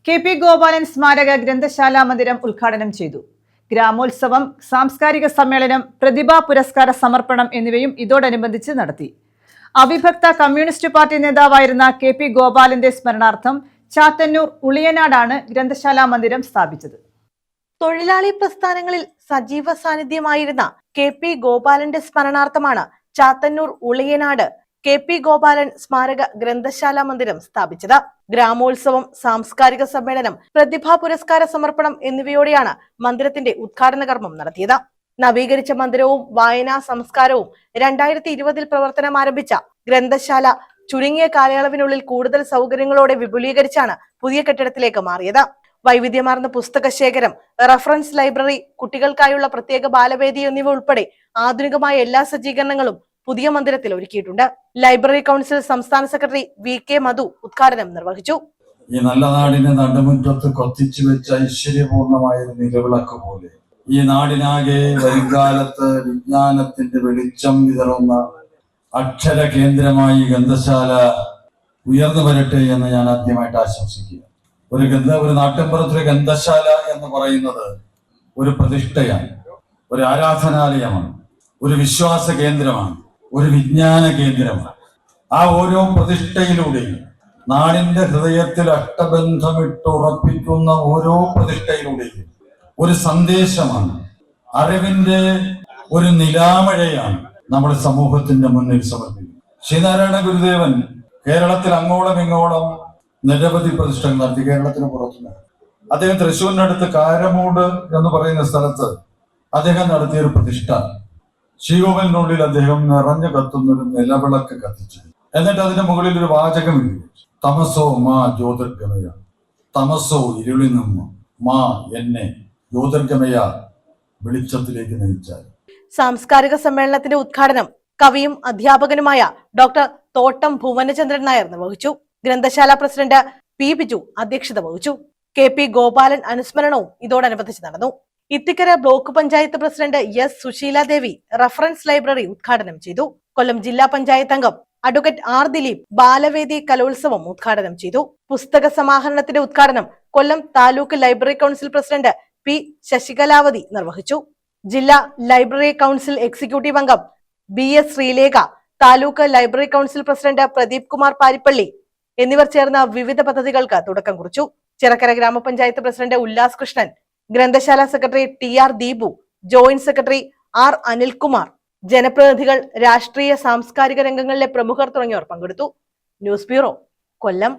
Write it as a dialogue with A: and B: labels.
A: K P. Gopalan സ്മാരക ഗ്രന്ഥശാലാ മന്ദിരം ഉദ്ഘാടനം ചെയ്തു. ഗ്രാമോത്സവം, സാംസ്കാരിക സമ്മേളനം, പ്രതിഭാ പുരസ്കാര സമർപ്പണം എന്നിവയും ഇതോടനുബന്ധിച്ച് നടത്തി. അവിഭക്ത കമ്മ്യൂണിസ്റ്റ് പാർട്ടി നേതാവായിരുന്ന കെ.പി. ഗോപാലന്റെ സ്മരണാർത്ഥം ചാത്തന്നൂർ ഉളിയനാടാണ് ഗ്രന്ഥശാലാ മന്ദിരം സ്ഥാപിച്ചത്.
B: തൊഴിലാളി പ്രസ്ഥാനങ്ങളിൽ സജീവ സാന്നിധ്യമായിരുന്ന കെ.പി. ഗോപാലന്റെ സ്മരണാർത്ഥമാണ് ചാത്തന്നൂർ ഉളിയനാട് കെ.പി. ഗോപാലൻ സ്മാരക ഗ്രന്ഥശാലാ മന്ദിരം സ്ഥാപിച്ചത്. ഗ്രാമോത്സവം, സാംസ്കാരിക സമ്മേളനം, പ്രതിഭാ പുരസ്കാര സമർപ്പണം എന്നിവയോടെയാണ് മന്ദിരത്തിന്റെ ഉദ്ഘാടന കർമ്മം നടത്തിയത്. നവീകരിച്ച മന്ദിരവും വായനാ സംസ്കാരവും 2020 പ്രവർത്തനം ആരംഭിച്ച ഗ്രന്ഥശാല ചുരുങ്ങിയ കാലയളവിനുള്ളിൽ കൂടുതൽ സൗകര്യങ്ങളോടെ വിപുലീകരിച്ചാണ് പുതിയ കെട്ടിടത്തിലേക്ക് മാറിയത്. വൈവിധ്യമാർന്ന പുസ്തക ശേഖരം, റഫറൻസ് ലൈബ്രറി, കുട്ടികൾക്കായുള്ള പ്രത്യേക ബാലവേദി എന്നിവ ഉൾപ്പെടെ ആധുനികമായ എല്ലാ സജ്ജീകരണങ്ങളും പുതിയ മന്ദിരത്തിൽ ഒരുക്കിയിട്ടുണ്ട്. ലൈബ്രറി കൗൺസിൽ സംസ്ഥാന സെക്രട്ടറി വി.കെ. മധു ഉദ്ഘാടനം നിർവഹിച്ചു.
C: ഈ നല്ല നാടിനെ നടുമുറ്റത്ത് കൊത്തിച്ചു വെച്ച ഐശ്വര്യപൂർണമായ നിലവിളക്ക് പോലെ ഈ നാടിനാകെ വരുംകാലത്ത് വിജ്ഞാനത്തിന്റെ വെളിച്ചം വിതറുന്ന അക്ഷര കേന്ദ്രമായി ഗ്രന്ഥശാല ഉയർന്നു വരട്ടെ എന്ന് ഞാൻ ആദ്യമായിട്ട് ആശംസിക്കുക. ഒരു നാട്ടിൻപുറത്തൊരു ഗ്രന്ഥശാല എന്ന് പറയുന്നത് ഒരു പ്രതിഷ്ഠയാണ്, ഒരു ആരാധനാലയമാണ്, ഒരു വിശ്വാസ കേന്ദ്രമാണ്, ഒരു വിജ്ഞാന കേന്ദ്രമാണ്. ആ ഓരോ പ്രതിഷ്ഠയിലൂടെയും നാടിന്റെ ഹൃദയത്തിൽ അഷ്ടബന്ധമിട്ട് ഉറപ്പിക്കുന്ന ഓരോ പ്രതിഷ്ഠയിലൂടെയും ഒരു സന്ദേശമാണ്, അറിവിന്റെ ഒരു നിലാമഴയാണ് നമ്മുടെ സമൂഹത്തിന്റെ മുന്നിൽ സമർപ്പിക്കുന്നത്. ശ്രീനാരായണ ഗുരുദേവൻ കേരളത്തിൽ അങ്ങോളം ഇങ്ങോളം നിരവധി പ്രതിഷ്ഠകൾ നടത്തി. കേരളത്തിന് പുറത്തുനിന്ന് അദ്ദേഹം തൃശ്ശൂരിനടുത്ത് കാരമൂട് എന്ന് പറയുന്ന സ്ഥലത്ത് അദ്ദേഹം നടത്തിയൊരു പ്രതിഷ്ഠ, ശ്രീകോവിലിനുള്ളിൽ അദ്ദേഹം നിറഞ്ഞു കത്തുന്നൊരു നിലവിളക്ക് കത്തിച്ചു. എന്നിട്ട് അതിന്റെ മുകളിൽ ഒരു വാചകം എഴുതി, തമസോ മാ ജ്യോതിർഗമയ, തമസോ ഇരുളിൽ നിന്നും മാ എന്നെ ജ്യോതിർഗമയ വെളിച്ചത്തിലേക്ക് നയിച്ചാൽ.
B: സാംസ്കാരിക സമ്മേളനത്തിന്റെ ഉദ്ഘാടനം കവിയും അധ്യാപകനുമായ ഡോക്ടർ തോട്ടം ഭുവനചന്ദ്രൻ നായർ നിർവഹിച്ചു. ഗ്രന്ഥശാല പ്രസിഡന്റ് പി. ബിജു അധ്യക്ഷത വഹിച്ചു. കെ.പി. ഗോപാലൻ അനുസ്മരണവും ഇതോടനുബന്ധിച്ച് നടന്നു. Ithikkara block panchayat president S. Sushila Devi reference library ഉദ്ഘാടനം ചെയ്തു. കൊല്ലം ജില്ലാ പഞ്ചായത്ത് അംഗം അഡ്വക്കേറ്റ് ആർ. ദിലീപ് ബാലവേദി കലോത്സവം ഉദ്ഘാടനം ചെയ്തു. പുസ്തക സമാഹരണത്തിന്റെ ഉദ്ഘാടനം Kollam taluk library council president P. Sasikalavathi നിർവഹിച്ചു. ജില്ലാ ലൈബ്രറി കൗൺസിൽ എക്സിക്യൂട്ടീവ് അംഗം B. S. Sreelekha, taluk library council president Pradeep Kumar Parippally എന്നിവർ ചേർന്ന വിവിധ പദ്ധതികൾക്ക് തുടക്കം കുറിച്ചു. ചിറക്കര ഗ്രാമപഞ്ചായത്ത് പ്രസിഡന്റ് ഉല്ലാസ് കൃഷ്ണൻ, ഗ്രന്ഥശാല secretary T. R. Deepu, joint secretary R. Anilkumar, ജനപ്രതിനിധികൾ, രാഷ്ട്രീയ സാംസ്കാരിക രംഗങ്ങളിലെ പ്രമുഖർ തുടങ്ങിയവർ പങ്കെടുത്തു. ന്യൂസ് ബ്യൂറോ, കൊല്ലം.